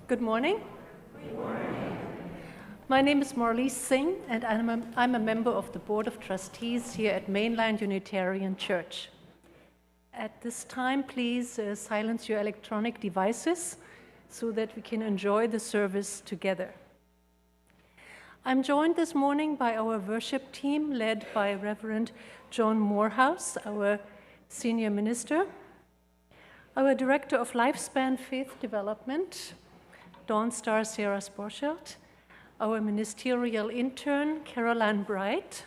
Good morning. Good morning. My name is Marlise Singh, and I'm a member of the Board of Trustees here at Mainline Unitarian Church. At this time, please silence your electronic devices so that we can enjoy the service together. I'm joined this morning by our worship team led by Reverend John Morehouse, our senior minister, our Director of Lifespan Faith Development, Dawn Star Sarah Sporschelt, our ministerial intern, Caroline Bright,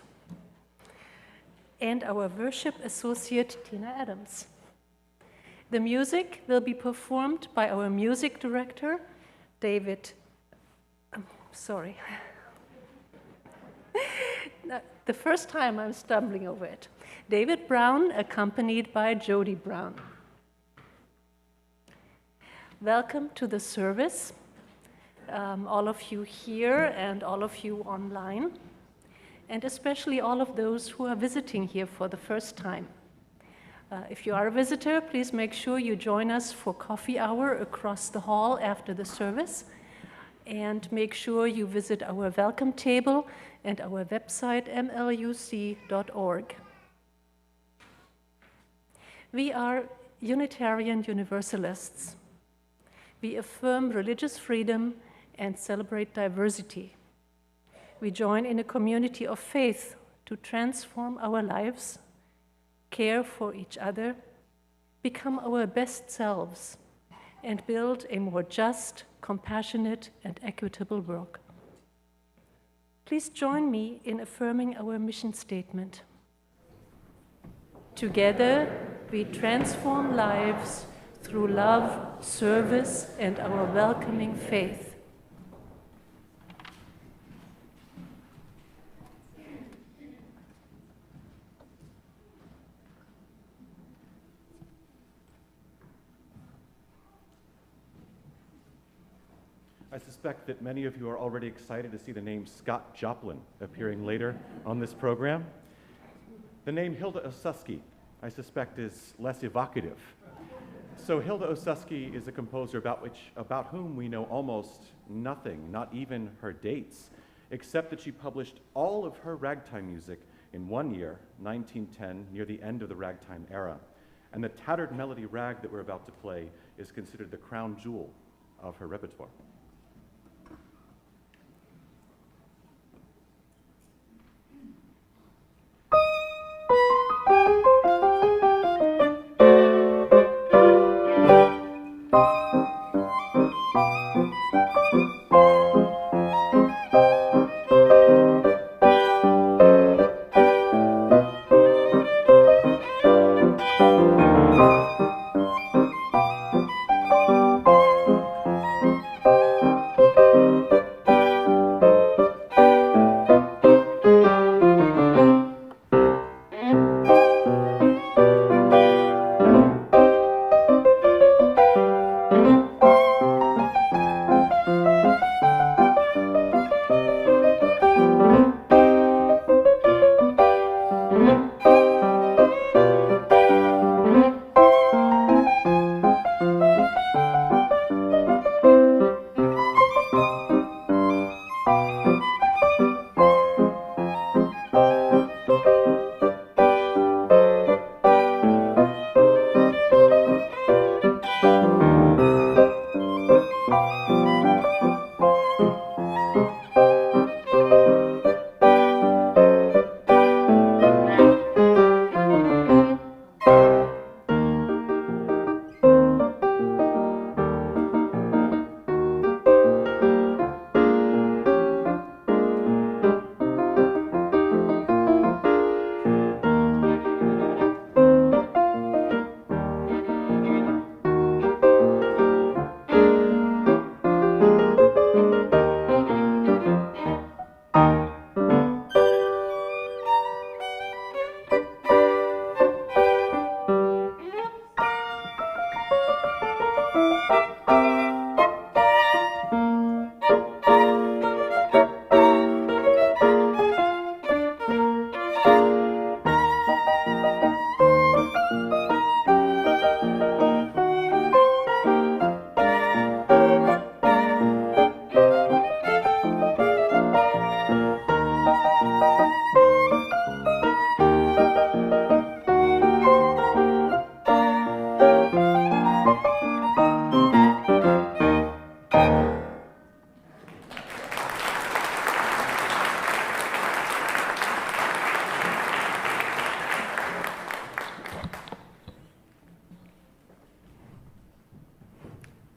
and our worship associate, Tina Adams. The music will be performed by our music director, David, the first time I'm stumbling over it. David Brown, accompanied by Jody Brown. Welcome to the service, all of you here and all of you online, and especially all of those who are visiting here for the first time. If you are a visitor, please make sure you join us for coffee hour across the hall after the service, and make sure you visit our welcome table and our website, mluc.org. We are Unitarian Universalists. We affirm religious freedom and celebrate diversity. We join in a community of faith to transform our lives, care for each other, become our best selves, and build a more just, compassionate, and equitable world. Please join me in affirming our mission statement. Together, we transform lives through love, service, and our welcoming faith. I suspect that many of you are already excited to see the name Scott Joplin appearing later on this program. The name Hilda Osuski, I suspect, is less evocative. So Hilda Osuski is a composer about whom we know almost nothing, not even her dates, except that she published all of her ragtime music in one year, 1910, near the end of the ragtime era. And the tattered melody rag that we're about to play is considered the crown jewel of her repertoire.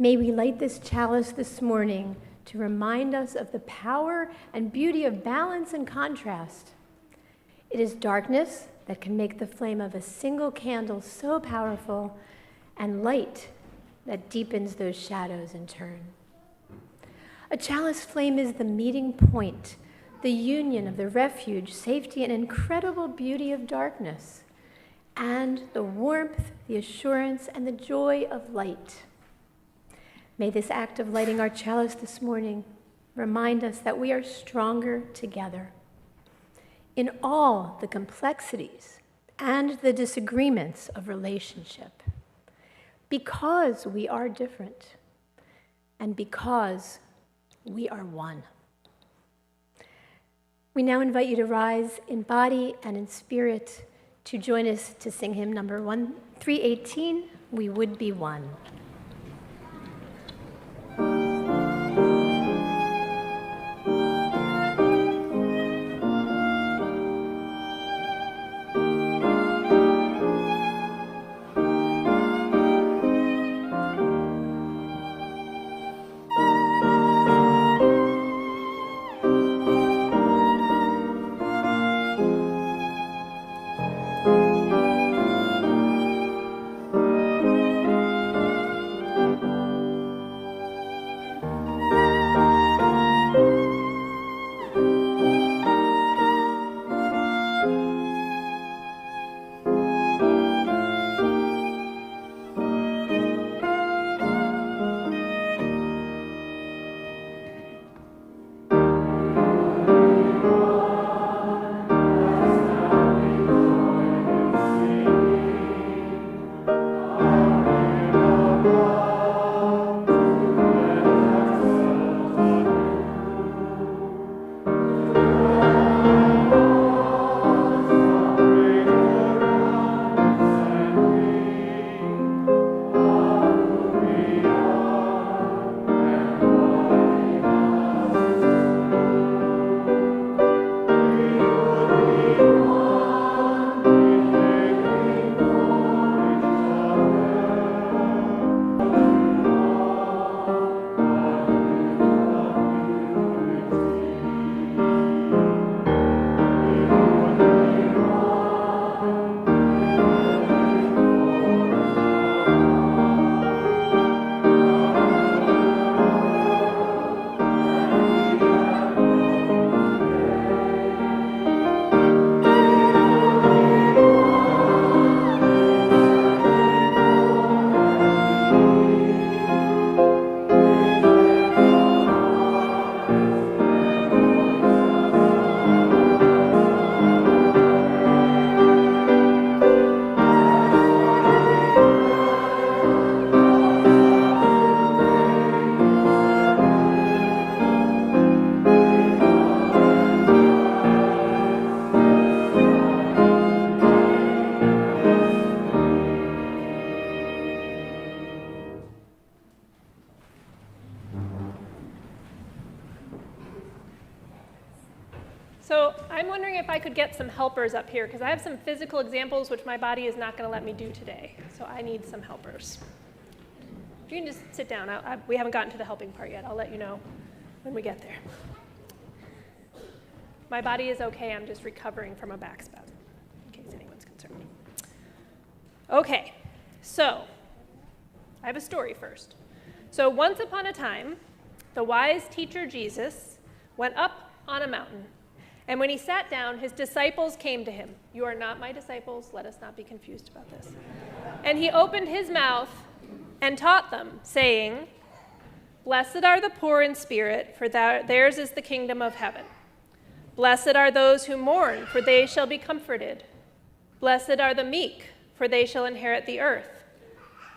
May we light this chalice this morning to remind us of the power and beauty of balance and contrast. It is darkness that can make the flame of a single candle so powerful, and light that deepens those shadows in turn. A chalice flame is the meeting point, the union of the refuge, safety, and incredible beauty of darkness, and the warmth, the assurance, and the joy of light. May this act of lighting our chalice this morning remind us that we are stronger together. In all the complexities and the disagreements of relationship, because we are different, and because we are one. We now invite you to rise in body and in spirit to join us to sing hymn number 318, We Would Be One. So I'm wondering if I could get some helpers up here, because I have some physical examples which my body is not going to let me do today. So I need some helpers. You can just sit down. We haven't gotten to the helping part yet. I'll let you know when we get there. My body is okay. I'm just recovering from a back spasm, in case anyone's concerned. Okay, so I have a story first. So once upon a time, the wise teacher Jesus went up on a mountain. And when he sat down, his disciples came to him. You are not my disciples. Let us not be confused about this. And he opened his mouth and taught them, saying, Blessed are the poor in spirit, for theirs is the kingdom of heaven. Blessed are those who mourn, for they shall be comforted. Blessed are the meek, for they shall inherit the earth.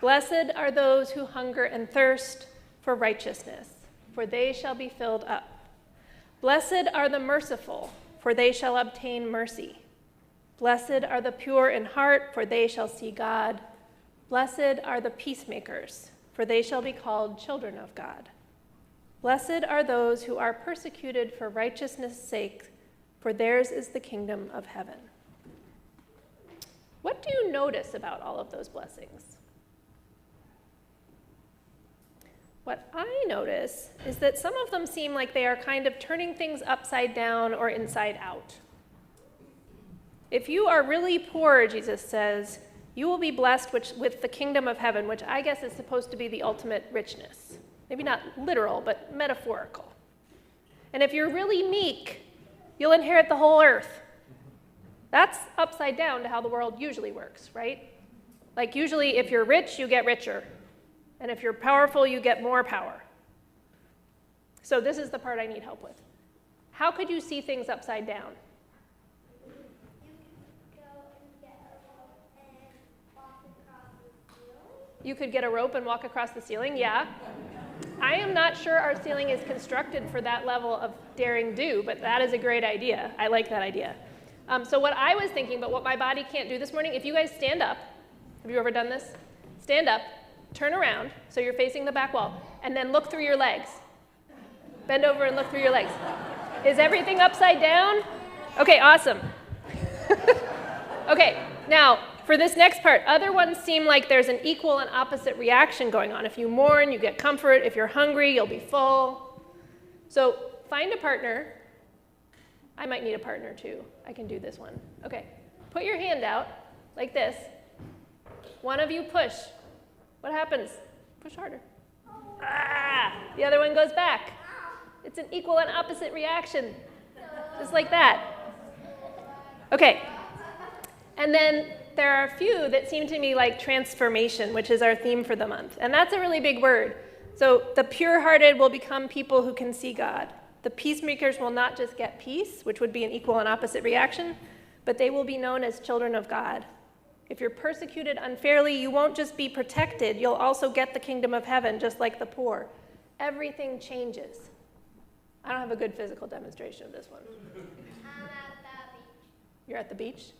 Blessed are those who hunger and thirst for righteousness, for they shall be filled up. Blessed are the merciful, for they shall obtain mercy. Blessed are the pure in heart, for they shall see God. Blessed are the peacemakers, for they shall be called children of God. Blessed are those who are persecuted for righteousness' sake, for theirs is the kingdom of heaven. What do you notice about all of those blessings? what I notice is that some of them seem like they are kind of turning things upside down or inside out. If you are really poor, Jesus says, you will be blessed with the kingdom of heaven, which I guess is supposed to be the ultimate richness. Maybe not literal, but metaphorical. And if you're really meek, you'll inherit the whole earth. That's upside down to how the world usually works, right? Like usually if you're rich, you get richer. And if you're powerful, you get more power. So this is the part I need help with. How could you see things upside down? You could get a rope and walk across the ceiling, yeah. I am not sure our ceiling is constructed for that level of daring do, but that is a great idea. I like that idea. So what I was thinking, but what my body can't do this morning, if you guys stand up, have you ever done this? Stand up, turn around, so you're facing the back wall, and then look through your legs. Bend over and look through your legs. Is everything upside down? Okay, awesome. Okay, now, for this next part, other ones seem like there's an equal and opposite reaction going on. If you mourn, you get comfort. If you're hungry, you'll be full. So find a partner. I might need a partner too. I can do this one. Okay, put your hand out like this. One of you push. What happens? Push harder. Ah, the other one goes back. It's an equal and opposite reaction, just like that. Okay, and then there are a few that seem to me like transformation, which is our theme for the month. And that's a really big word. So the pure-hearted will become people who can see God. The peacemakers will not just get peace, which would be an equal and opposite reaction, but they will be known as children of God. If you're persecuted unfairly, you won't just be protected, you'll also get the kingdom of heaven, just like the poor. Everything changes. I don't have a good physical demonstration of this one. I'm at the beach. You're at the beach?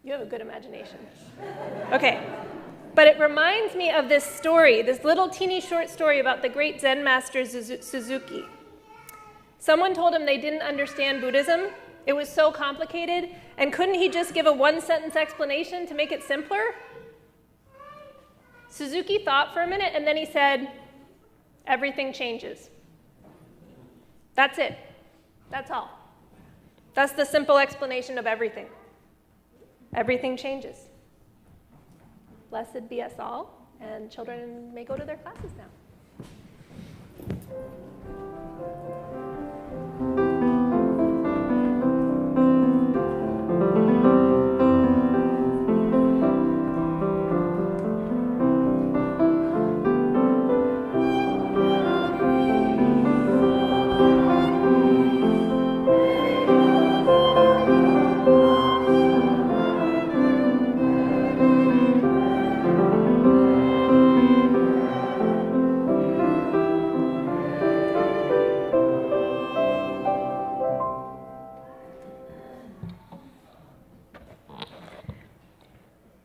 You have a good imagination. Okay, but it reminds me of this story, this little teeny short story about the great Zen master Suzuki. Someone told him they didn't understand Buddhism. It was so complicated, and couldn't he just give a one-sentence explanation to make it simpler? Suzuki thought for a minute, and then he said, everything changes. That's it. That's all. That's the simple explanation of everything. Everything changes. Blessed be us all, and children may go to their classes now.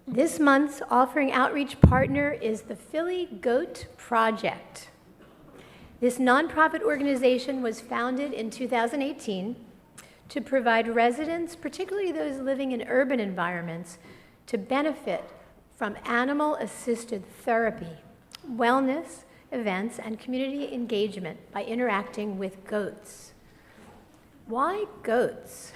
This month's offering outreach partner is the Philly Goat Project. This nonprofit organization was founded in 2018 to provide residents, particularly those living in urban environments, to benefit from animal-assisted therapy, wellness events, and community engagement by interacting with goats. Why goats?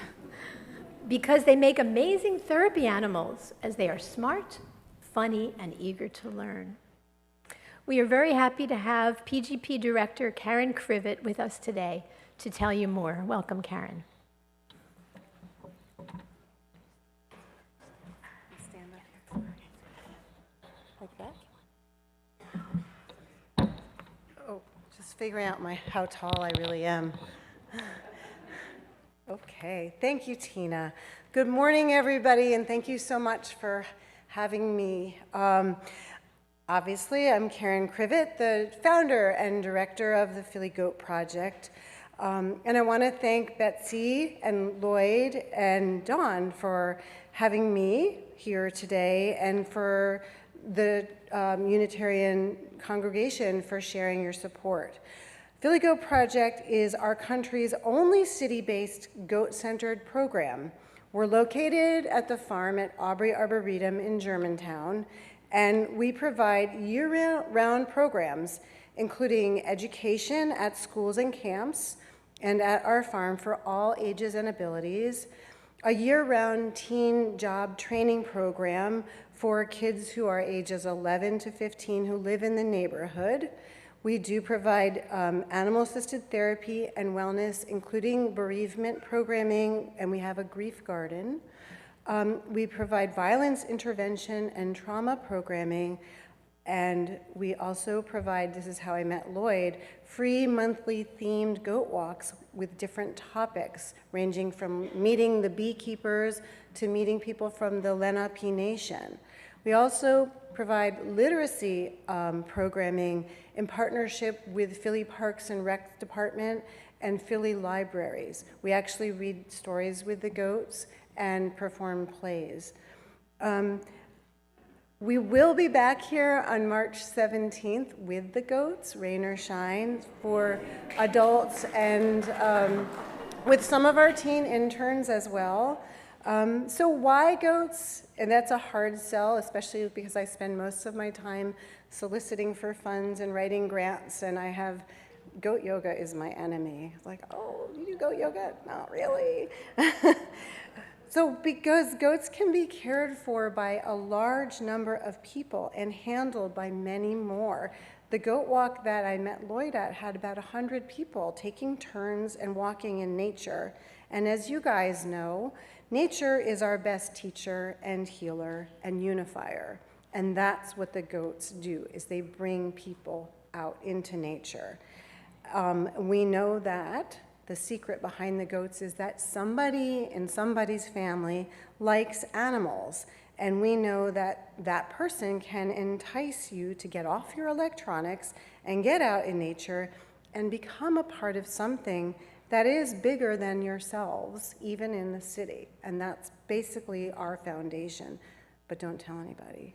Because they make amazing therapy animals, as they are smart, funny, and eager to learn. We are very happy to have PGP Director Karen Krivet with us today to tell you more. Welcome, Karen. Stand up here. Like that? Oh, just figuring out how tall I really am. Okay, thank you, Tina. Good morning, everybody, and thank you so much for having me. Obviously, I'm Karen Krivet, the founder and director of the Philly Goat Project. And I want to thank Betsy and Lloyd and Dawn for having me here today, and for the Unitarian congregation for sharing your support. Philly Goat Project is our country's only city-based goat-centered program. We're located at the farm at Aubrey Arboretum in Germantown, and we provide year-round programs including education at schools and camps and at our farm for all ages and abilities, a year-round teen job training program for kids who are ages 11 to 15 who live in the neighborhood. We do provide animal-assisted therapy and wellness, including bereavement programming, and we have a grief garden. We provide violence intervention and trauma programming, and we also provide, this is how I met Lloyd, free monthly themed goat walks with different topics, ranging from meeting the beekeepers to meeting people from the Lenape Nation. We also provide literacy programming in partnership with Philly Parks and Rec Department and Philly Libraries. We actually read stories with the goats and perform plays. We will be back here on March 17th with the goats, rain or shine, for adults and with some of our teen interns as well. So why goats? And that's a hard sell, especially because I spend most of my time soliciting for funds and writing grants, and I have goat yoga is my enemy. It's like, oh, you do goat yoga? Not really. So because goats can be cared for by a large number of people and handled by many more. The goat walk that I met Lloyd at had about 100 people taking turns and walking in nature. And as you guys know, nature is our best teacher and healer and unifier. And that's what the goats do, is they bring people out into nature. We know that the secret behind the goats is that somebody in somebody's family likes animals. And we know that that person can entice you to get off your electronics and get out in nature and become a part of something that is bigger than yourselves, even in the city. And that's basically our foundation, but don't tell anybody.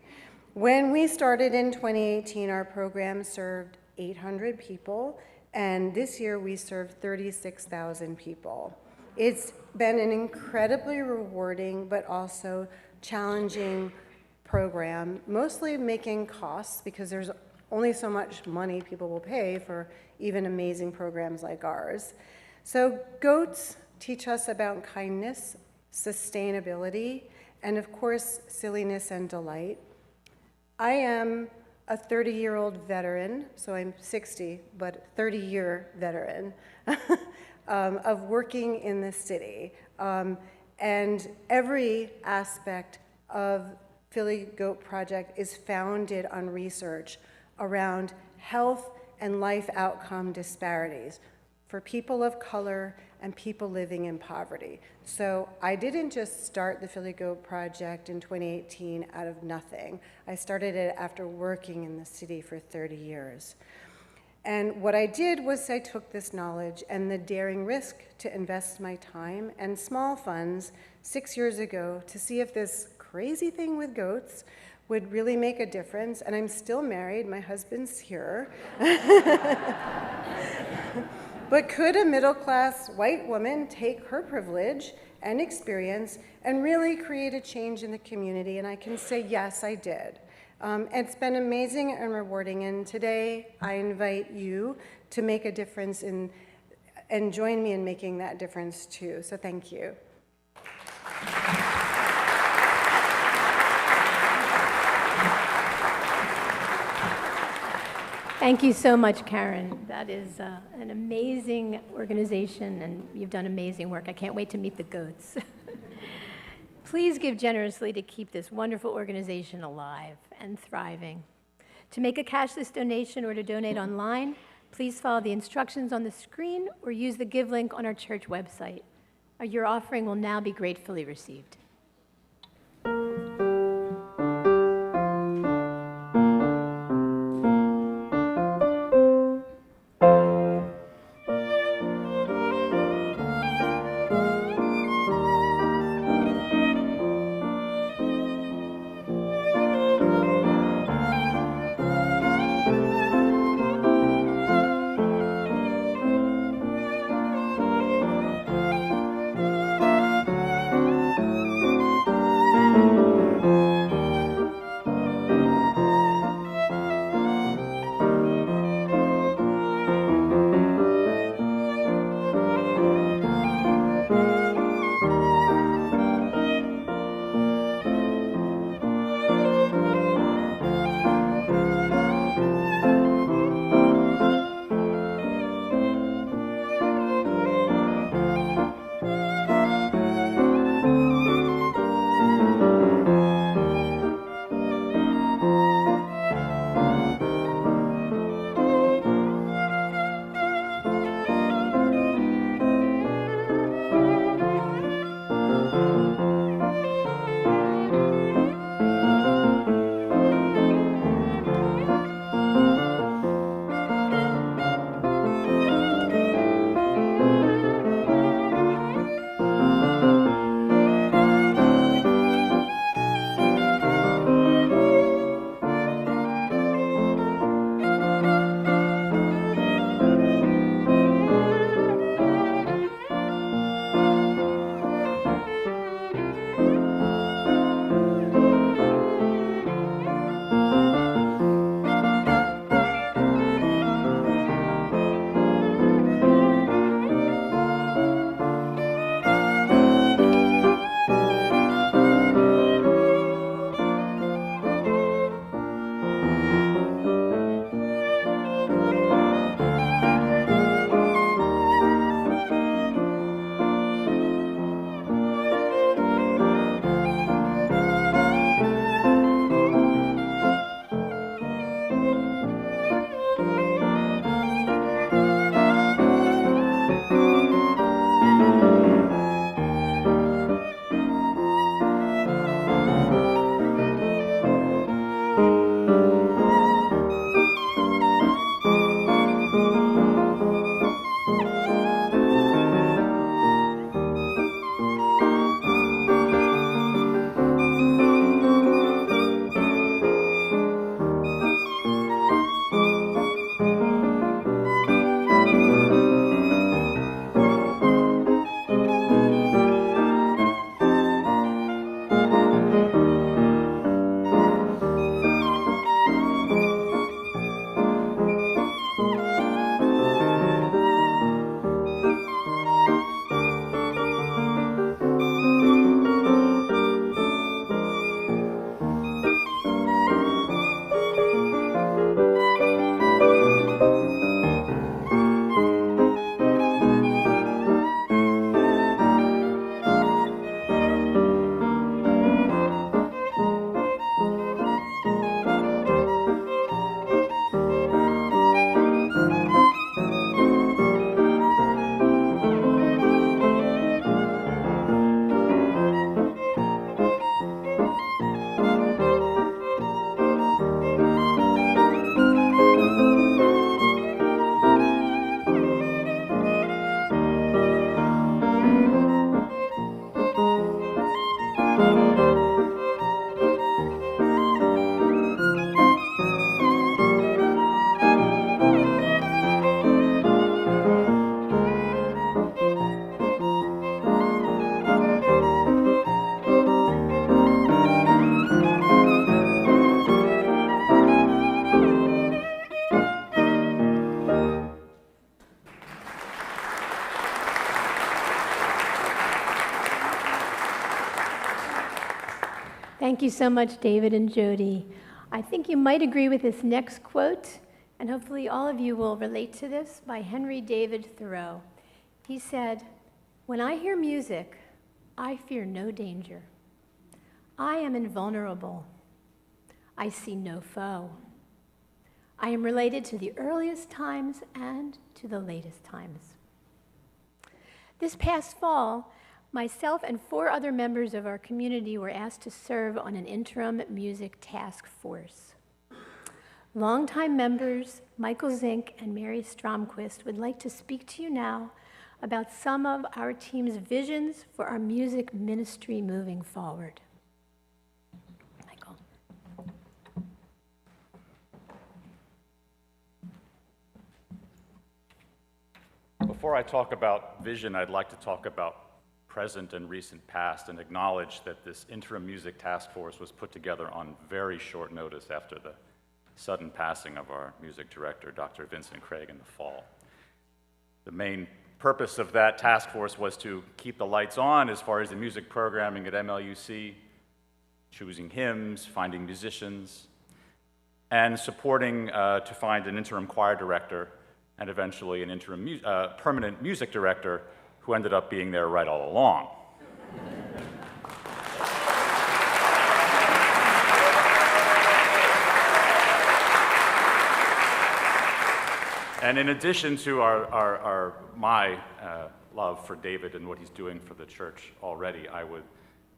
When we started in 2018, our program served 800 people, and this year we served 36,000 people. It's been an incredibly rewarding, but also challenging program, mostly making costs because there's only so much money people will pay for even amazing programs like ours. So goats teach us about kindness, sustainability, and of course, silliness and delight. I am a 30-year-old veteran, so I'm 60, but 30-year veteran of working in the city. And every aspect of Philly Goat Project is founded on research around health and life outcome disparities for people of color and people living in poverty. So I didn't just start the Philly Goat Project in 2018 out of nothing. I started it after working in the city for 30 years. And what I did was I took this knowledge and the daring risk to invest my time and small funds 6 years ago to see if this crazy thing with goats would really make a difference. And I'm still married, my husband's here. But could a middle-class white woman take her privilege and experience and really create a change in the community? And I can say, yes, I did. It's been amazing and rewarding, and today I invite you to make a difference and join me in making that difference too. So thank you. Thank you so much, Karen. That is an amazing organization, and you've done amazing work. I can't wait to meet the goats. Please give generously to keep this wonderful organization alive and thriving. To make a cashless donation or to donate online, please follow the instructions on the screen or use the Give link on our church website. Your offering will now be gratefully received. Thank you so much, David and Jody. I think you might agree with this next quote, and hopefully all of you will relate to this, by Henry David Thoreau. He said, "When I hear music, I fear no danger. I am invulnerable. I see no foe. I am related to the earliest times and to the latest times." This past fall, myself and 4 other members of our community were asked to serve on an interim music task force. Longtime members Michael Zink and Mary Stromquist would like to speak to you now about some of our team's visions for our music ministry moving forward. Michael. Before I talk about vision, I'd like to talk about present and recent past and acknowledge that this interim music task force was put together on very short notice after the sudden passing of our music director, Dr. Vincent Craig, in the fall. The main purpose of that task force was to keep the lights on as far as the music programming at MLUC, choosing hymns, finding musicians, and supporting to find an interim choir director and eventually an interim permanent music director who ended up being there right all along. And in addition to my love for David and what he's doing for the church already, I would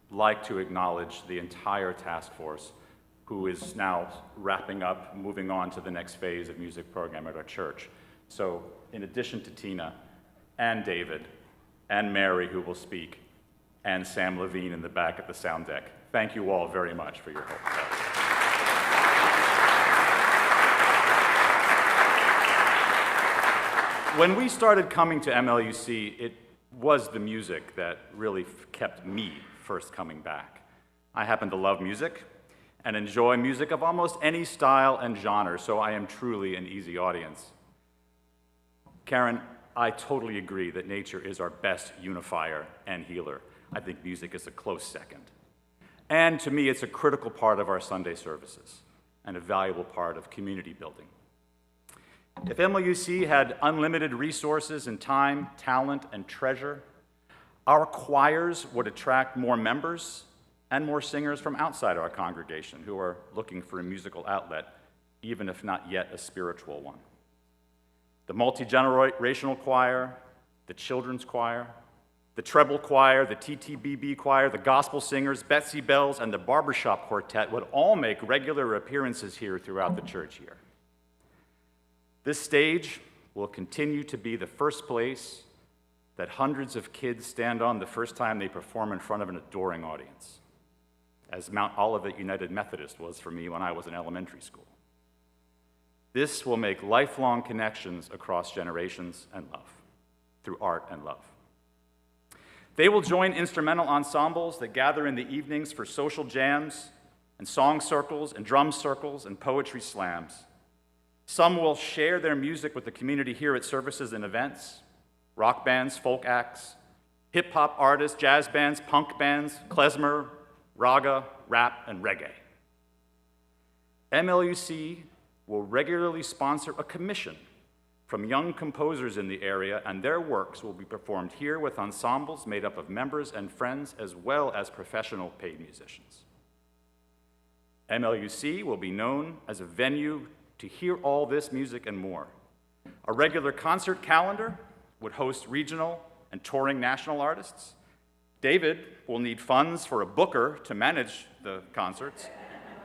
like to acknowledge the entire task force who is now wrapping up, moving on to the next phase of music program at our church. So in addition to Tina and David and Mary, who will speak, and Sam Levine in the back at the sound deck, thank you all very much for your help. When we started coming to MLUC, it was the music that really kept me first coming back. I happen to love music and enjoy music of almost any style and genre, so I am truly an easy audience. Karen, I totally agree that nature is our best unifier and healer. I think music is a close second. And to me, it's a critical part of our Sunday services and a valuable part of community building. If MLUC had unlimited resources and time, talent, and treasure, our choirs would attract more members and more singers from outside our congregation who are looking for a musical outlet, even if not yet a spiritual one. The multi-generational choir, the children's choir, the treble choir, the TTBB choir, the gospel singers, Betsy Bells, and the barbershop quartet would all make regular appearances here throughout the church year. This stage will continue to be the first place that hundreds of kids stand on the first time they perform in front of an adoring audience, as Mount Olivet United Methodist was for me when I was in elementary school. This will make lifelong connections across generations and love, through art and love. They will join instrumental ensembles that gather in the evenings for social jams and song circles and drum circles and poetry slams. Some will share their music with the community here at services and events, rock bands, folk acts, hip-hop artists, jazz bands, punk bands, klezmer, raga, rap, and reggae. MLUC will regularly sponsor a commission from young composers in the area, and their works will be performed here with ensembles made up of members and friends as well as professional paid musicians. MLUC will be known as a venue to hear all this music and more. A regular concert calendar would host regional and touring national artists. David will need funds for a booker to manage the concerts.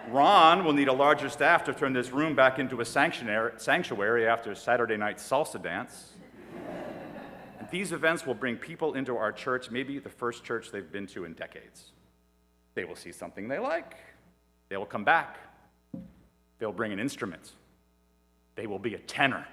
Ron will need a larger staff to turn this room back into a sanctuary after Saturday night salsa dance. And these events will bring people into our church, maybe the first church they've been to in decades. They will see something they like. They will come back. They'll bring an instrument. They will be a tenor.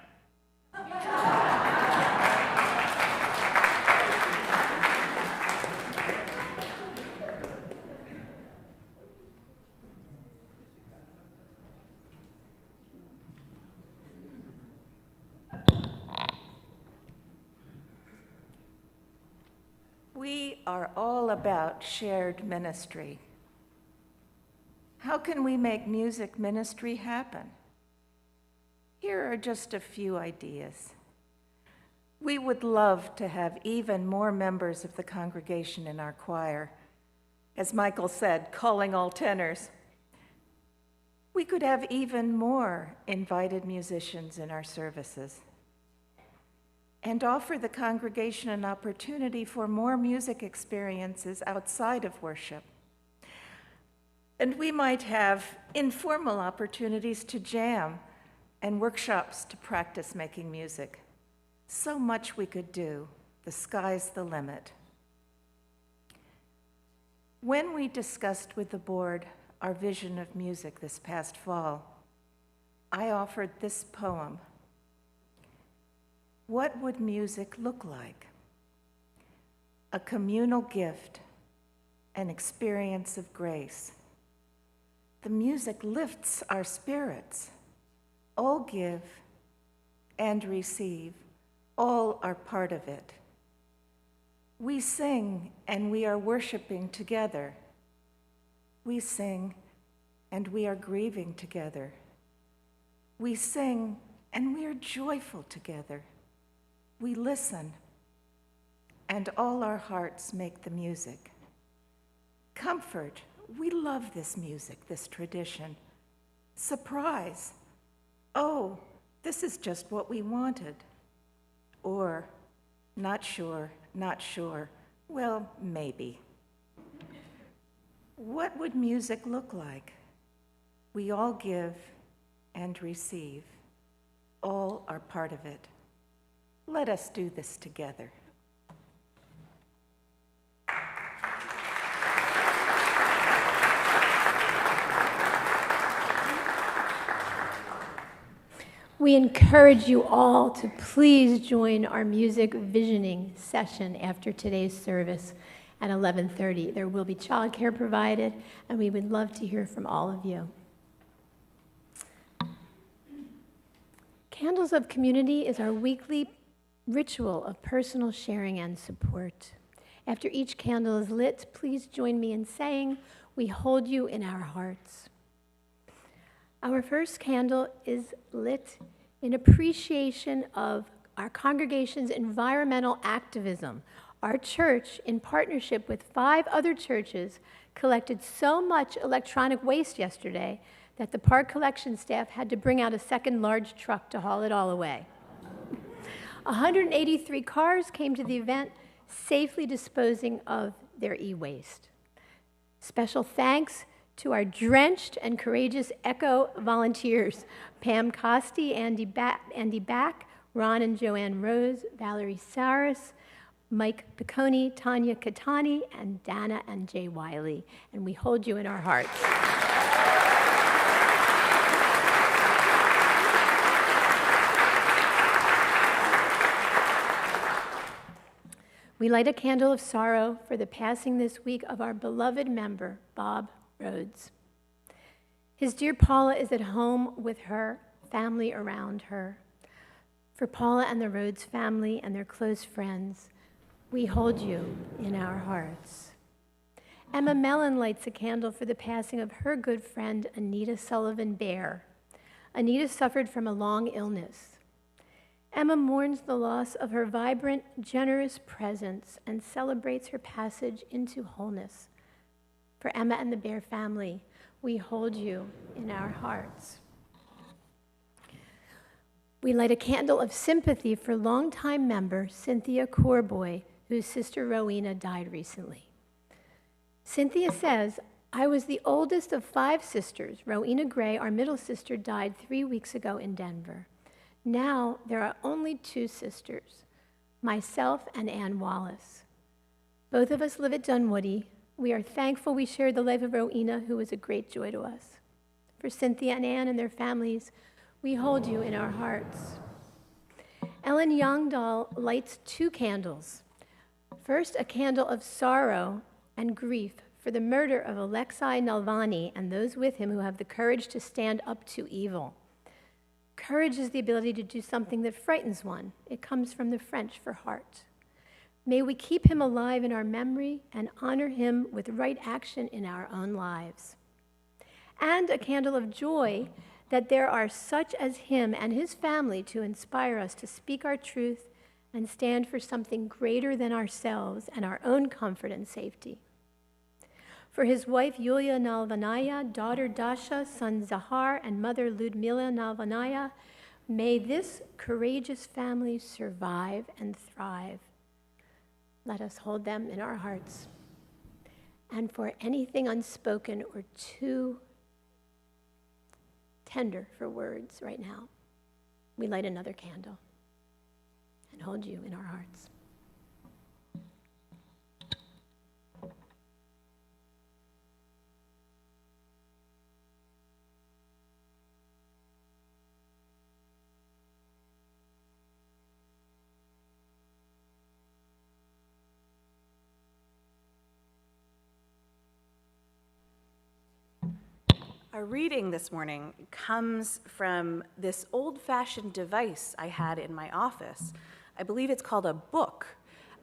We are all about shared ministry. How can we make music ministry happen? Here are just a few ideas. We would love to have even more members of the congregation in our choir. As Michael said, calling all tenors. We could have even more invited musicians in our services and offer the congregation an opportunity for more music experiences outside of worship. And we might have informal opportunities to jam and workshops to practice making music. So much we could do. The sky's the limit. When we discussed with the board our vision of music this past fall, I offered this poem. What would music look like? A communal gift, an experience of grace. The music lifts our spirits. All give and receive. All are part of it. We sing and we are worshiping together. We sing and we are grieving together. We sing and we are joyful together. We listen and all our hearts make the music. Comfort, we love this music, this tradition. Surprise, oh, this is just what we wanted. Or, not sure, well, maybe. What would music look like? We all give and receive. All are part of it. Let us do this together. We encourage you all to please join our music visioning session after today's service at 11:30. There will be childcare provided, and we would love to hear from all of you. Candles of Community is our weekly ritual of personal sharing and support. After each candle is lit, please join me in saying, "We hold you in our hearts." Our first candle is lit in appreciation of our congregation's environmental activism. Our church, in partnership with 5 other churches, collected so much electronic waste yesterday that the park collection staff had to bring out a second large truck to haul it all away. 183 cars came to the event, safely disposing of their e-waste. Special thanks to our drenched and courageous ECHO volunteers, Pam Costi, Andy Back, Ron and Joanne Rose, Valerie Saris, Mike Piccone, Tanya Catani, and Dana and Jay Wiley. And we hold you in our hearts. We light a candle of sorrow for the passing this week of our beloved member, Bob Rhodes. His dear Paula is at home with her family around her. For Paula and the Rhodes family and their close friends, we hold you in our hearts. Emma Mellon lights a candle for the passing of her good friend, Anita Sullivan Bear. Anita suffered from a long illness. Emma mourns the loss of her vibrant, generous presence and celebrates her passage into wholeness. For Emma and the Bear family, we hold you in our hearts. We light a candle of sympathy for longtime member Cynthia Corboy, whose sister Rowena died recently. Cynthia says, "I was the oldest of 5 sisters. Rowena Gray, our middle sister, died 3 weeks ago in Denver. Now there are only 2 sisters, myself and Ann Wallace. Both of us live at Dunwoody. We are thankful we shared the life of Rowena, who was a great joy to us. For Cynthia and Ann and their families, we hold you in our hearts." Ellen Youngdahl lights 2 candles. First, a candle of sorrow and grief for the murder of Alexei Nalvani and those with him who have the courage to stand up to evil. Courage is the ability to do something that frightens one. It comes from the French for heart. May we keep him alive in our memory and honor him with right action in our own lives. and a candle of joy that there are such as him and his family to inspire us to speak our truth and stand for something greater than ourselves and our own comfort and safety. For his wife Yulia Nalvanaya, daughter Dasha, son Zahar, and mother Ludmila Nalvanaya, may this courageous family survive and thrive. Let us hold them in our hearts. And for anything unspoken or too tender for words right now, we light another candle and hold you in our hearts. Our reading this morning comes from this old-fashioned device I had in my office. I believe it's called a book.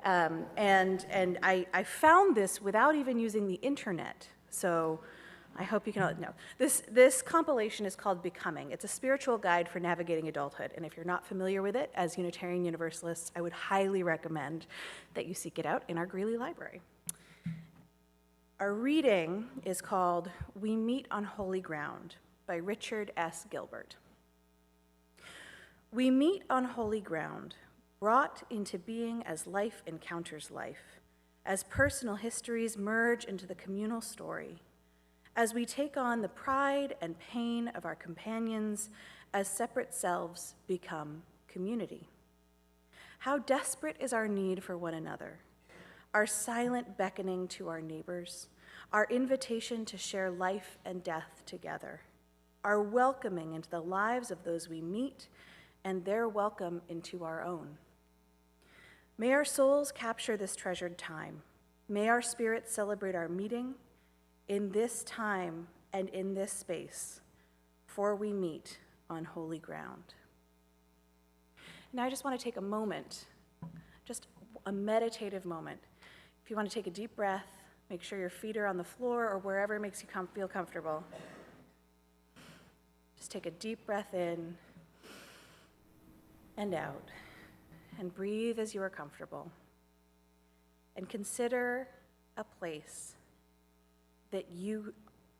And I found this without even using the internet. So I hope you can all know. This compilation is called Becoming. It's a spiritual guide for navigating adulthood. And if you're not familiar with it, as Unitarian Universalists, I would highly recommend that you seek it out in our Greeley Library. Our reading is called We Meet on Holy Ground by Richard S. Gilbert. We meet on holy ground, brought into being as life encounters life, as personal histories merge into the communal story, as we take on the pride and pain of our companions, as separate selves become community. How desperate is our need for one another, our silent beckoning to our neighbors, our invitation to share life and death together, our welcoming into the lives of those we meet, and their welcome into our own. May our souls capture this treasured time. May our spirits celebrate our meeting in this time and in this space, for we meet on holy ground. Now I just want to take a moment, just a meditative moment. If you want to take a deep breath, make sure your feet are on the floor or wherever makes you feel comfortable. Just take a deep breath in and out, and breathe as you are comfortable. And consider a place that you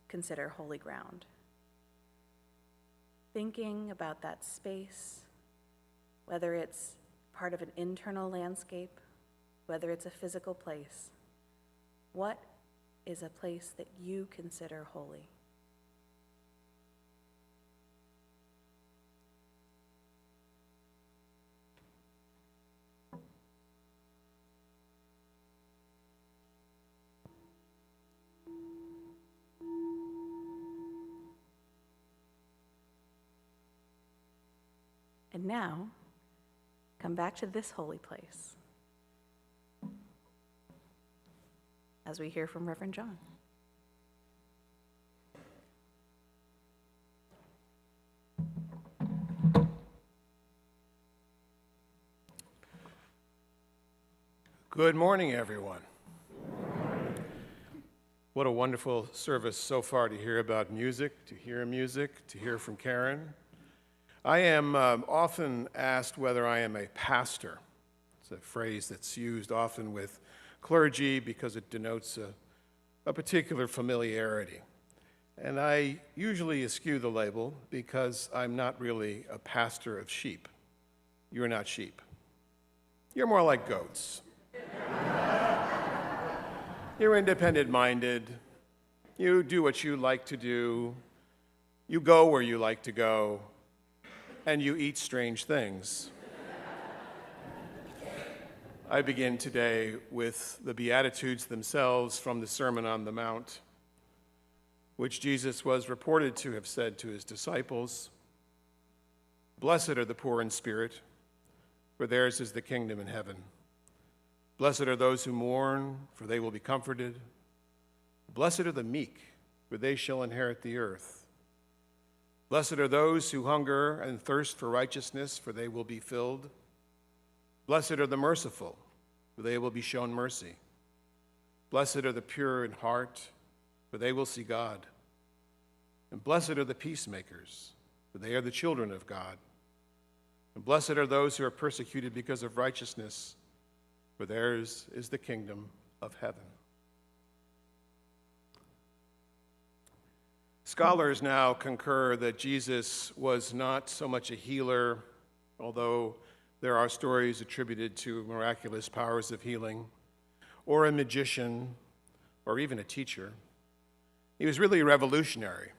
consider holy ground. Thinking about that space, whether it's part of an internal landscape, whether it's a physical place. What is a place that you consider holy? And now, come back to this holy place as we hear from Reverend John. Good morning, everyone. What a wonderful service so far to hear about music, to hear from Karen. I am often asked whether I am a pastor. It's a phrase that's used often with clergy because it denotes a particular familiarity. And I usually eschew the label because I'm not really a pastor of sheep. You're not sheep. You're more like goats. You're independent-minded. You do what you like to do. You go where you like to go. And you eat strange things. I begin today with the Beatitudes themselves from the Sermon on the Mount, which Jesus was reported to have said to his disciples, "Blessed are the poor in spirit, for theirs is the kingdom in heaven. Blessed are those who mourn, for they will be comforted. Blessed are the meek, for they shall inherit the earth. Blessed are those who hunger and thirst for righteousness, for they will be filled. Blessed are the merciful, for they will be shown mercy. Blessed are the pure in heart, for they will see God. And blessed are the peacemakers, for they are the children of God. And blessed are those who are persecuted because of righteousness, for theirs is the kingdom of heaven. Scholars now concur that Jesus was not so much a healer, although there are stories attributed to miraculous powers of healing, or a magician, or even a teacher. He was really revolutionary.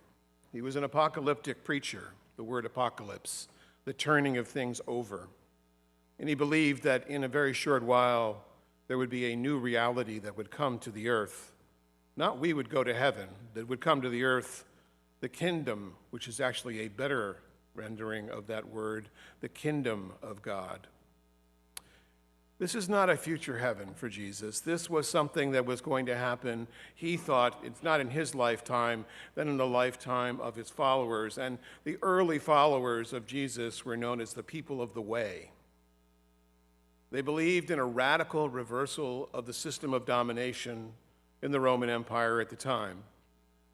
He was an apocalyptic preacher, the word apocalypse, the turning of things over. And he believed that in a very short while, there would be a new reality that would come to the earth. Not we would go to heaven, that would come to the earth, the kingdom, which is actually a better rendering of that word, the kingdom of God. This is not a future heaven for Jesus. This was something that was going to happen. He thought it's not in his lifetime, then in the lifetime of his followers. And the early followers of Jesus were known as the people of the way. They believed in a radical reversal of the system of domination in the Roman Empire at the time,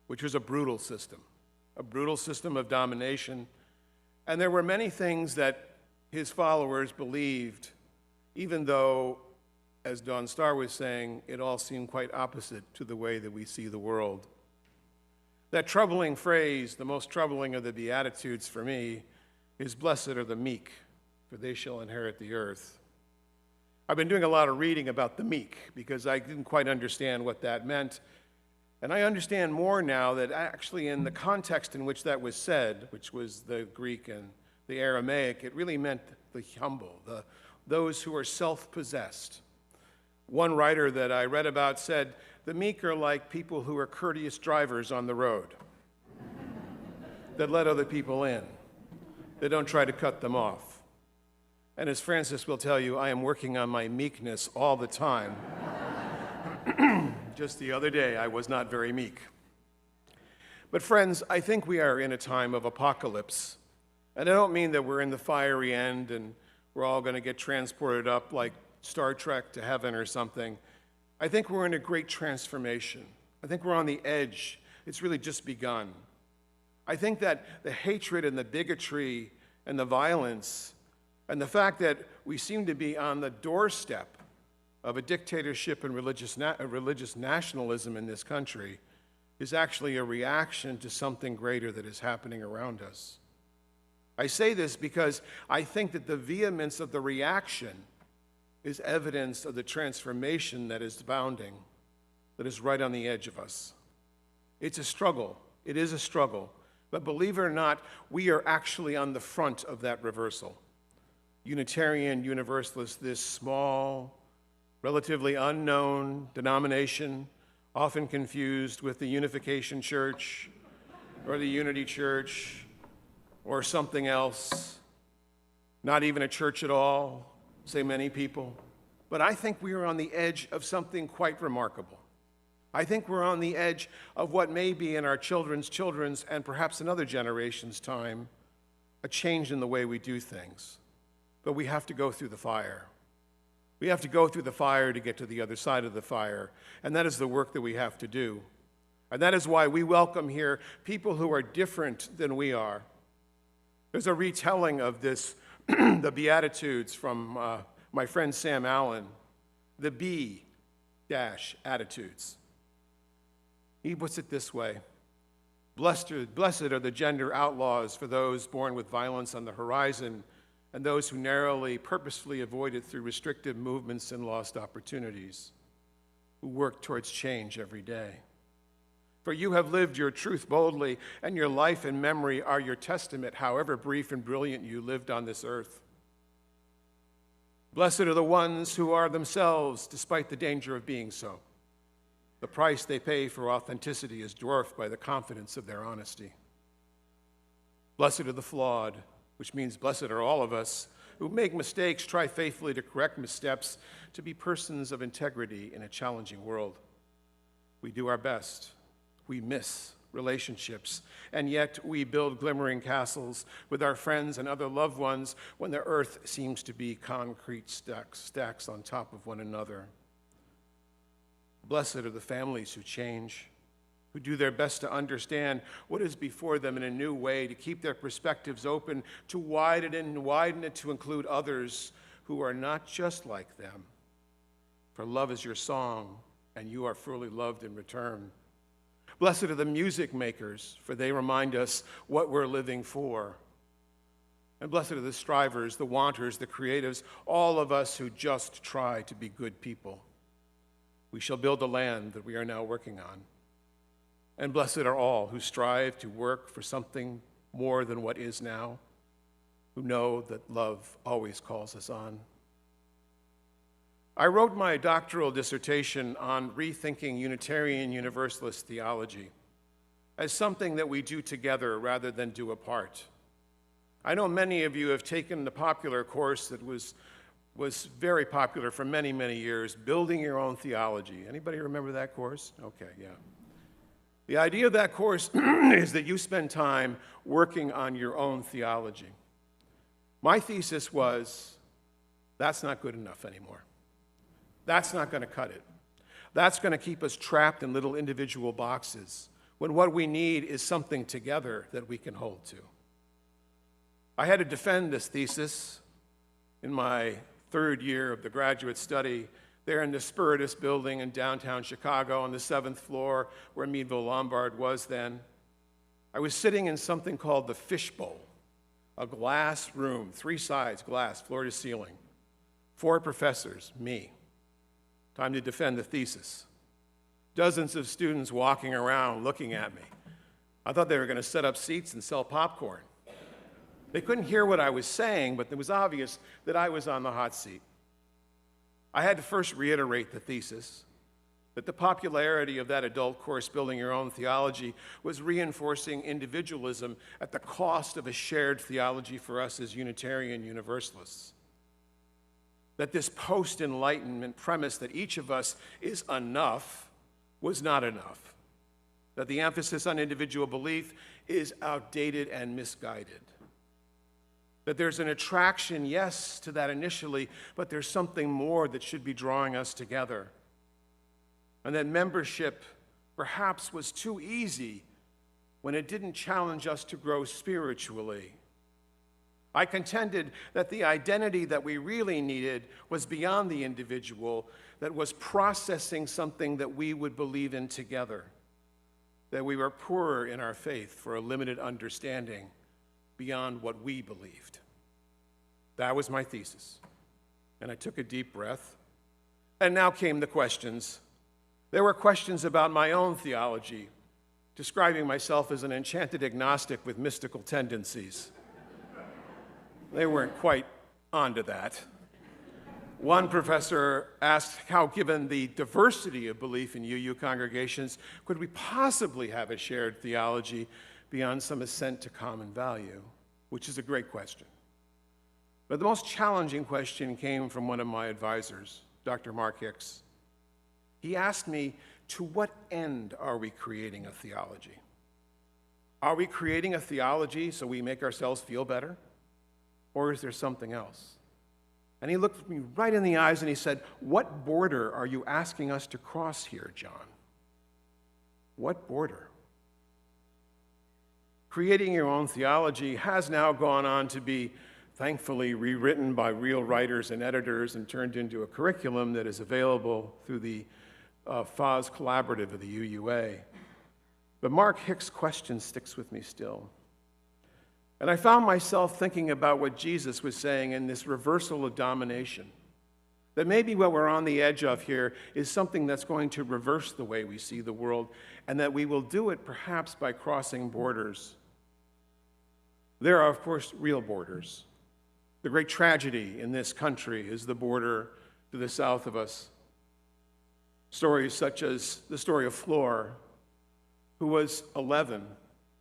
which was a brutal system of domination. And there were many things that his followers believed, even though, as Don Starr was saying, it all seemed quite opposite to the way that we see the world. That troubling phrase, the most troubling of the Beatitudes for me, is blessed are the meek, for they shall inherit the earth. I've been doing a lot of reading about the meek because I didn't quite understand what that meant. And I understand more now that actually in the context in which that was said, which was the Greek and the Aramaic, it really meant the humble, those who are self-possessed. One writer that I read about said, the meek are like people who are courteous drivers on the road that let other people in. They don't try to cut them off. And as Francis will tell you, I am working on my meekness all the time. Just the other day, I was not very meek. But friends, I think we are in a time of apocalypse. And I don't mean that we're in the fiery end and we're all going to get transported up like Star Trek to heaven or something. I think we're in a great transformation. I think we're on the edge. It's really just begun. I think that the hatred and the bigotry and the violence and the fact that we seem to be on the doorstep of a dictatorship and religious nationalism in this country is actually a reaction to something greater that is happening around us. I say this because I think that the vehemence of the reaction is evidence of the transformation that is abounding, that is right on the edge of us. It's a struggle. It is a struggle. But believe it or not, we are actually on the front of that reversal. Unitarian Universalists, this small, relatively unknown denomination, often confused with the Unification Church or the Unity Church or something else, not even a church at all, say many people. But I think we are on the edge of something quite remarkable. I think we're on the edge of what may be in our children's, and perhaps another generation's time, a change in the way we do things. But we have to go through the fire. We have to go through the fire to get to the other side of the fire. And that is the work that we have to do. And that is why we welcome here people who are different than we are. There's a retelling of this, the Beatitudes from my friend Sam Allen, the B-attitudes. He puts it this way: blessed are the gender outlaws for those born with violence on the horizon, and those who narrowly, purposefully avoid it through restrictive movements and lost opportunities, who work towards change every day. For you have lived your truth boldly, and your life and memory are your testament, however brief and brilliant you lived on this earth. Blessed are the ones who are themselves, despite the danger of being so. The price they pay for authenticity is dwarfed by the confidence of their honesty. Blessed are the flawed, which means blessed are all of us who make mistakes, try faithfully to correct missteps, to be persons of integrity in a challenging world. We do our best. We miss relationships, and yet we build glimmering castles with our friends and other loved ones when the earth seems to be concrete stacks on top of one another. Blessed are the families who change, who do their best to understand what is before them in a new way, to keep their perspectives open, to widen it to include others who are not just like them. For love is your song, and you are fully loved in return. Blessed are the music makers, for they remind us what we're living for. And blessed are the strivers, the wanters, the creatives, all of us who just try to be good people. We shall build the land that we are now working on. And blessed are all who strive to work for something more than what is now, who know that love always calls us on. I wrote my doctoral dissertation on rethinking Unitarian Universalist theology as something that we do together rather than do apart. I know many of you have taken the popular course that was very popular for many, many years, Building Your Own Theology. Anybody remember that course? Okay, yeah. The idea of that course is that you spend time working on your own theology. My thesis was, that's not good enough anymore. That's not going to cut it. That's going to keep us trapped in little individual boxes, when what we need is something together that we can hold to. I had to defend this thesis in my third year of the graduate study there in the Spiritus building in downtown Chicago on the 7th floor where Meadville Lombard was then. I was sitting in something called the Fishbowl, a glass room, 3 sides, glass, floor to ceiling. 4 professors, me. Time to defend the thesis. Dozens of students walking around looking at me. I thought they were going to set up seats and sell popcorn. They couldn't hear what I was saying, but it was obvious that I was on the hot seat. I had to first reiterate the thesis that the popularity of that adult course, Building Your Own Theology, was reinforcing individualism at the cost of a shared theology for us as Unitarian Universalists. That this post-Enlightenment premise that each of us is enough was not enough. That the emphasis on individual belief is outdated and misguided. That there's an attraction, yes, to that initially, but there's something more that should be drawing us together. And that membership perhaps was too easy when it didn't challenge us to grow spiritually. I contended that the identity that we really needed was beyond the individual, that was processing something that we would believe in together, that we were poorer in our faith for a limited understanding beyond what we believed. That was my thesis. And I took a deep breath. And now came the questions. There were questions about my own theology, describing myself as an enchanted agnostic with mystical tendencies. They weren't quite onto that. One professor asked how, given the diversity of belief in UU congregations, could we possibly have a shared theology beyond some assent to common value? Which is a great question. But the most challenging question came from one of my advisors, Dr. Mark Hicks. He asked me, to what end are we creating a theology? Are we creating a theology so we make ourselves feel better? Or is there something else? And he looked me right in the eyes and he said, what border are you asking us to cross here, John? What border? Creating your own theology has now gone on to be, thankfully, rewritten by real writers and editors and turned into a curriculum that is available through the FOS Collaborative of the UUA. But Mark Hicks' question sticks with me still. And I found myself thinking about what Jesus was saying in this reversal of domination. That maybe what we're on the edge of here is something that's going to reverse the way we see the world, and that we will do it perhaps by crossing borders. There are, of course, real borders. The great tragedy in this country is the border to the south of us. Stories such as the story of Flor, who was 11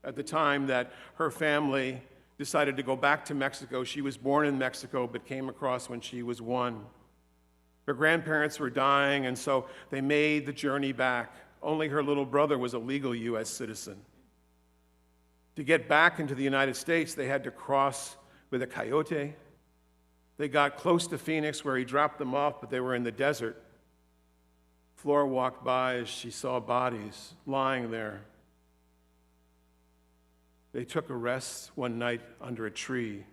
at the time that her family decided to go back to Mexico. She was born in Mexico, but came across when she was 1. Her grandparents were dying, and so they made the journey back. Only her little brother was a legal U.S. citizen. To get back into the United States, they had to cross with a coyote. They got close to Phoenix, where he dropped them off, but they were in the desert. Flora walked by as she saw bodies lying there. They took a rest one night under a tree,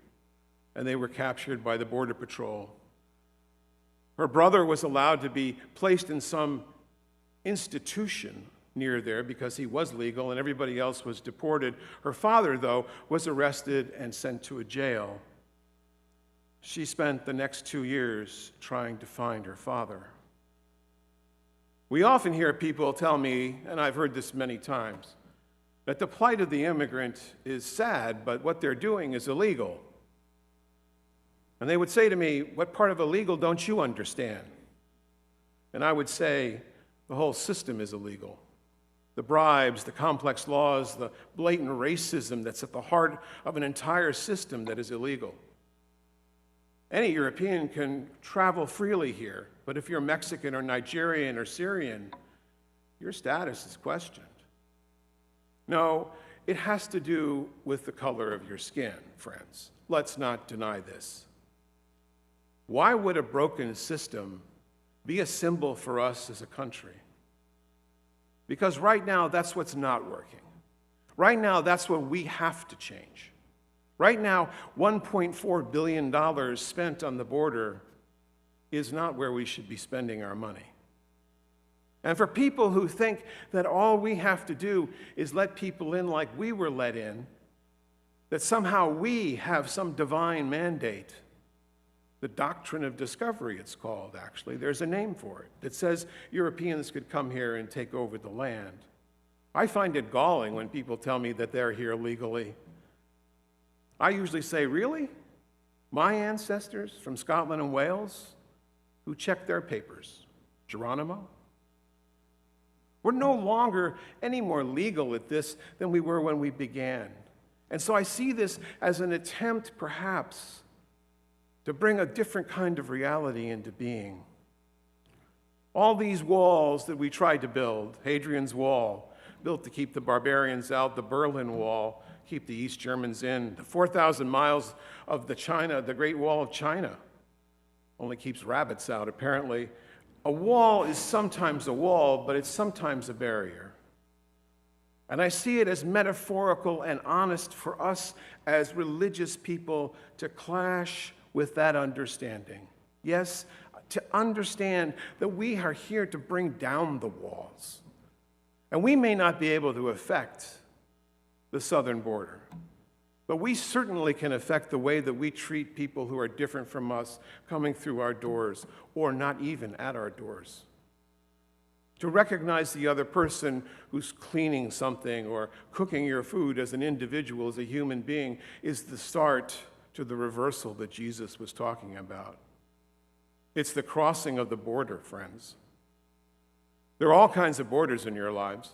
and they were captured by the Border Patrol. Her brother was allowed to be placed in some institution near there because he was legal and everybody else was deported. Her father, though, was arrested and sent to a jail. She spent the next 2 years trying to find her father. We often hear people tell me, and I've heard this many times, that the plight of the immigrant is sad, but what they're doing is illegal. And they would say to me, what part of illegal don't you understand? And I would say, the whole system is illegal. The bribes, the complex laws, the blatant racism that's at the heart of an entire system that is illegal. Any European can travel freely here, but if you're Mexican or Nigerian or Syrian, your status is questioned. No, it has to do with the color of your skin, friends. Let's not deny this. Why would a broken system be a symbol for us as a country? Because right now, that's what's not working. Right now, that's what we have to change. Right now, $1.4 billion spent on the border is not where we should be spending our money. And for people who think that all we have to do is let people in like we were let in, that somehow we have some divine mandate, the doctrine of discovery it's called, actually. There's a name for it that says Europeans could come here and take over the land. I find it galling when people tell me that they're here legally. I usually say, really? My ancestors from Scotland and Wales who checked their papers? Geronimo? We're no longer any more legal at this than we were when we began. And so I see this as an attempt, perhaps, to bring a different kind of reality into being. All these walls that we tried to build, Hadrian's Wall, built to keep the barbarians out, the Berlin Wall, keep the East Germans in, the 4,000 miles of the Great Wall of China, only keeps rabbits out, apparently. A wall is sometimes a wall, but it's sometimes a barrier. And I see it as metaphorical and honest for us as religious people to clash with that understanding. Yes, to understand that we are here to bring down the walls. And we may not be able to affect the southern border, but we certainly can affect the way that we treat people who are different from us coming through our doors or not even at our doors. To recognize the other person who's cleaning something or cooking your food as an individual, as a human being, is the start to the reversal that Jesus was talking about. It's the crossing of the border, friends. There are all kinds of borders in your lives.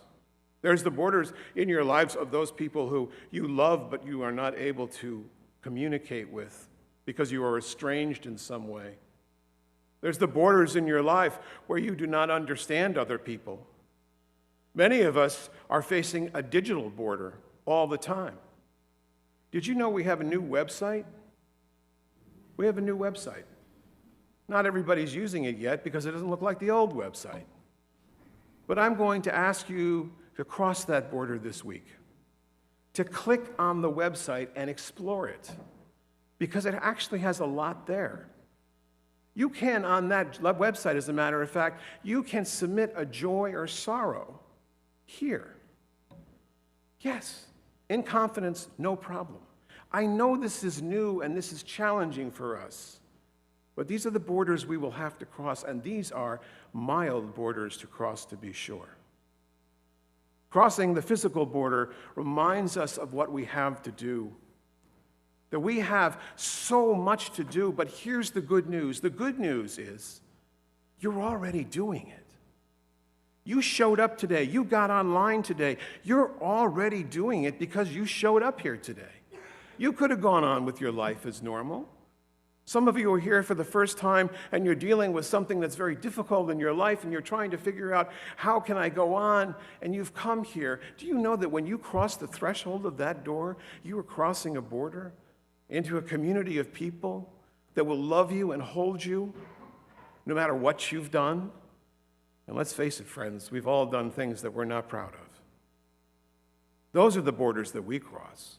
There's the borders in your lives of those people who you love but you are not able to communicate with because you are estranged in some way. There's the borders in your life where you do not understand other people. Many of us are facing a digital border all the time. Did you know we have a new website? We have a new website. Not everybody's using it yet because it doesn't look like the old website. But I'm going to ask you to cross that border this week, to click on the website and explore it, because it actually has a lot there. You can, on that website, as a matter of fact, you can submit a joy or sorrow here. Yes, in confidence, no problem. I know this is new and this is challenging for us, but these are the borders we will have to cross, and these are mild borders to cross, to be sure. Crossing the physical border reminds us of what we have to do. That we have so much to do, but here's the good news. The good news is you're already doing it. You showed up today. You got online today. You're already doing it because you showed up here today. You could have gone on with your life as normal. Some of you are here for the first time and you're dealing with something that's very difficult in your life and you're trying to figure out, how can I go on? And you've come here. Do you know that when you cross the threshold of that door, you are crossing a border into a community of people that will love you and hold you no matter what you've done? And let's face it, friends, we've all done things that we're not proud of. Those are the borders that we cross.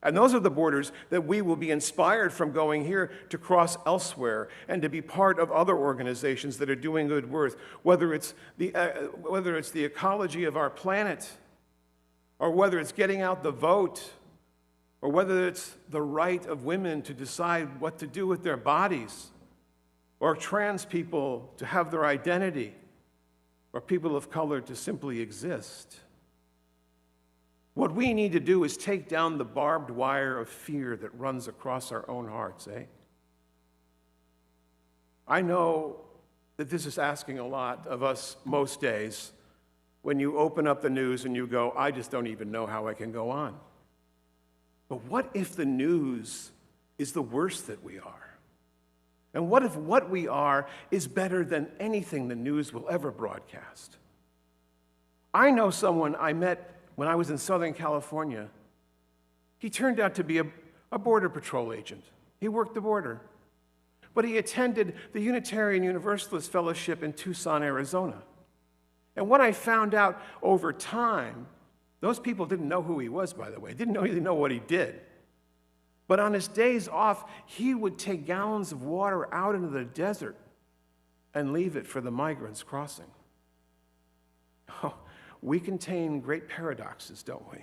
And those are the borders that we will be inspired from going here to cross elsewhere and to be part of other organizations that are doing good work, whether it's the ecology of our planet, or whether it's getting out the vote, or whether it's the right of women to decide what to do with their bodies, or trans people to have their identity, or people of color to simply exist. What we need to do is take down the barbed wire of fear that runs across our own hearts, eh? I know that this is asking a lot of us most days when you open up the news and you go, I just don't even know how I can go on. But what if the news is the worst that we are? And what if what we are is better than anything the news will ever broadcast? I know someone I met when I was in Southern California. He turned out to be a Border Patrol agent. He worked the border. But he attended the Unitarian Universalist Fellowship in Tucson, Arizona. And what I found out over time, those people didn't know who he was, by the way, didn't really know what he did. But on his days off, he would take gallons of water out into the desert and leave it for the migrants crossing. Oh, we contain great paradoxes, don't we?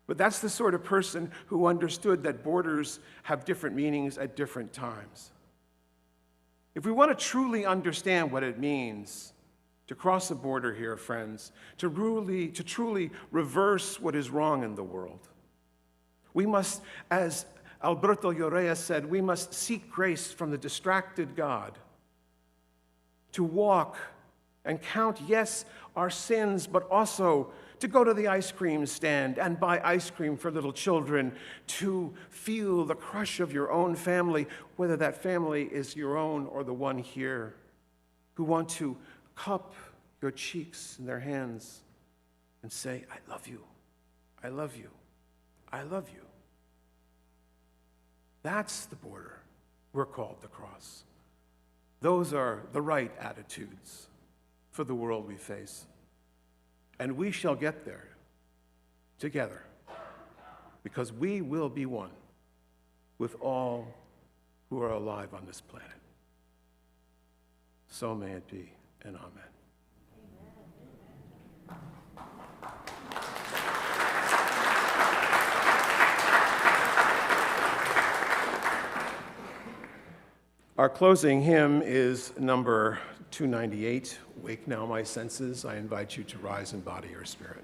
But that's the sort of person who understood that borders have different meanings at different times. If we want to truly understand what it means to cross a border here, friends, to truly reverse what is wrong in the world, we must, as Alberto Llorea said, we must seek grace from the distracted God to walk and count, yes, our sins, but also to go to the ice cream stand and buy ice cream for little children, to feel the crush of your own family, whether that family is your own or the one here, who want to cup your cheeks in their hands and say, I love you, I love you, I love you. That's the border we're called to cross. Those are the right attitudes for the world we face. And we shall get there together, because we will be one with all who are alive on this planet. So may it be, and amen. Our closing hymn is number 298, Wake Now My Senses. I invite you to rise in body or spirit.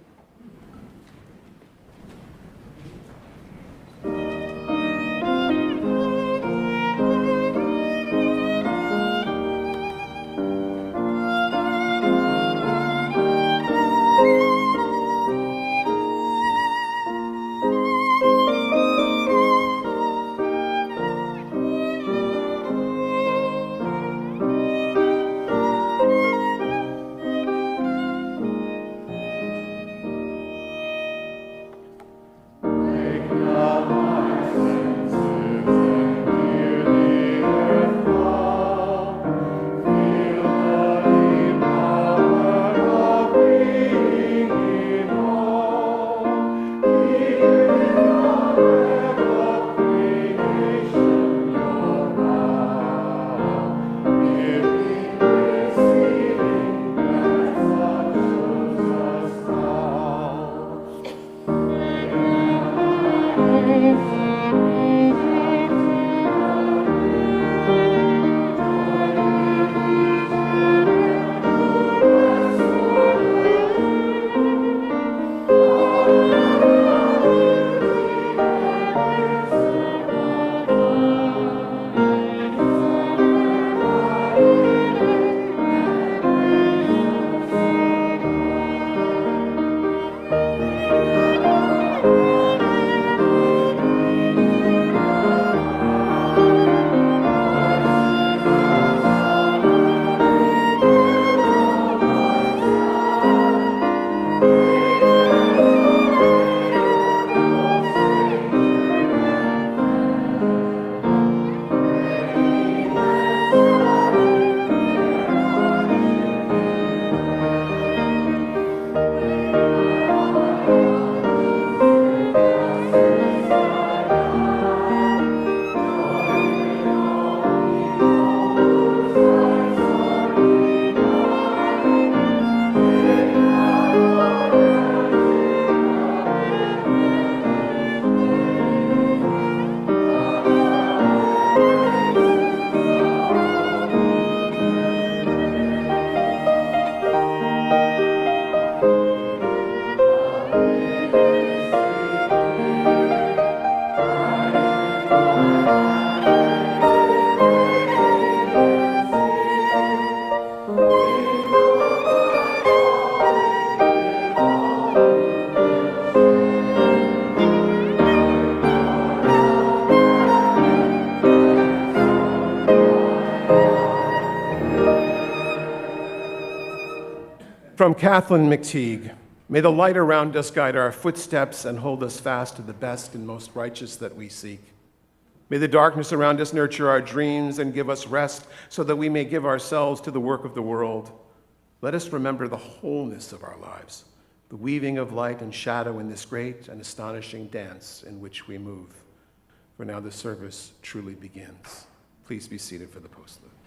From Kathleen McTeague, may the light around us guide our footsteps and hold us fast to the best and most righteous that we seek. May the darkness around us nurture our dreams and give us rest so that we may give ourselves to the work of the world. Let us remember the wholeness of our lives, the weaving of light and shadow in this great and astonishing dance in which we move. For now the service truly begins. Please be seated for the postlude.